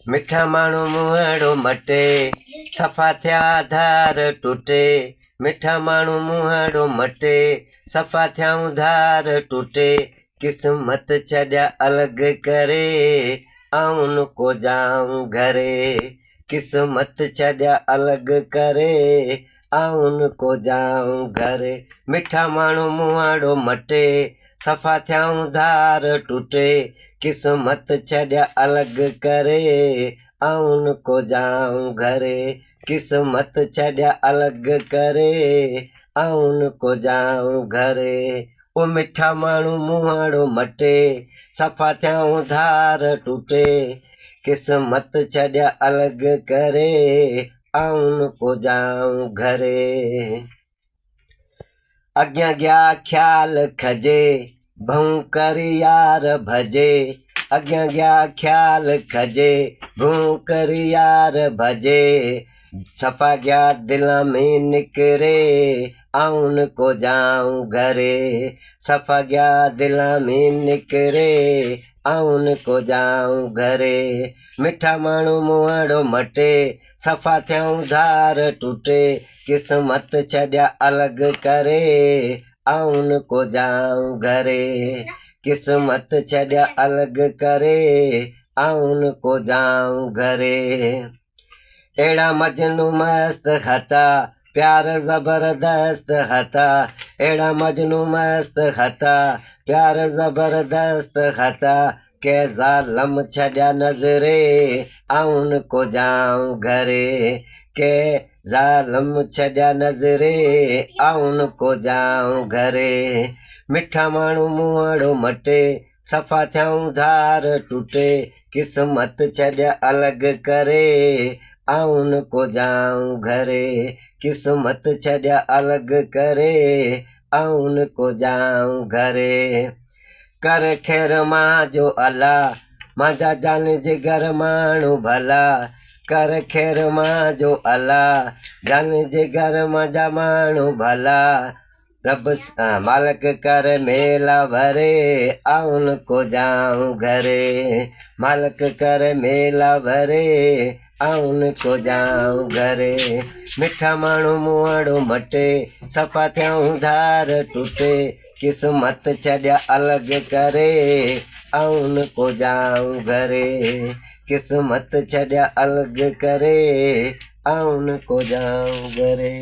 मिठा माण्हू मुंहड़ो मटे सफ़ा थिया धार टूटे मिठा माण्हू मुंहड़ो मटे सफ़ा थियाऊं धार टूटे किस्मत छॾिया अलॻि करे आउं को जाऊं घरे किस्मत छॾिया अलॻि करे आउं को जाऊं घरे मिठा माण्हू मुंहड़ो मटे सफ़ा थियाऊं धार टूटे किस्मत छॾिया अलॻि करे आउं को जाऊं घरे किस्मत छॾिया अलॻि करे आउं को जाऊं घरे ओ मिठा माण्हू मुंहड़ो मटे सफ़ा थियाऊं धार टूटे किस्मत छॾिया अलॻि करे आउं को जाऊं घरे अॻियां गया ख़्याल खजे भूं कर यार भजे अॻियां गया ख़्याल खजे भूं कर यार भजे सफ़ा गया दिल में निकिरे आउं को जाऊं घरे सफ़ा गया दिल में निकिरे आउं को जाऊं घरे मिठा माण्हू मुंहड़ो मटे सफ़ा थियाऊं धार टूटे किस्मत छॾिया अलॻि करे आउं को जाऊं घरे किस्मत छॾिया अलॻि करे आउं को जाऊं घरे अहिड़ा मजनू मस्त हता प्यार ज़बरदस्त हता अहिड़ा मजनू मस्त हता प्यार ज़बरदस्त हता के ज़ालम छॾिया नज़रे आउं को जाऊं घरे के ज़ालम छॾिया नज़रे आउं को जाऊं घरे मिठा माण्हू मुंहड़ो मटे सफ़ा थियाऊं धार टूटे किस्मत छॾिया अलॻि करे आउं को जाऊं घरे किस्मत छॾिया अलॻि करे आउं को जाऊं घरे कर ख़ैर मां जो अला मुंहिंजा जान जिगर माण्हू भला कर ख़ैर मां जो अला जान जिगर मुंहिंजा माण्हू भला रब मालिक कर मेला भरे आउं को जाऊं घरे मालिक कर मेला भरे आउं को जाऊं घरे मिठा माण्हू मुंहड़ो मटे सफ़ा थियाऊं धार टूटे किस्मत छॾिया अलॻि करे आउं को जाऊं घरे किस्मत छॾिया अलॻि करे आउं को जाऊं घरे।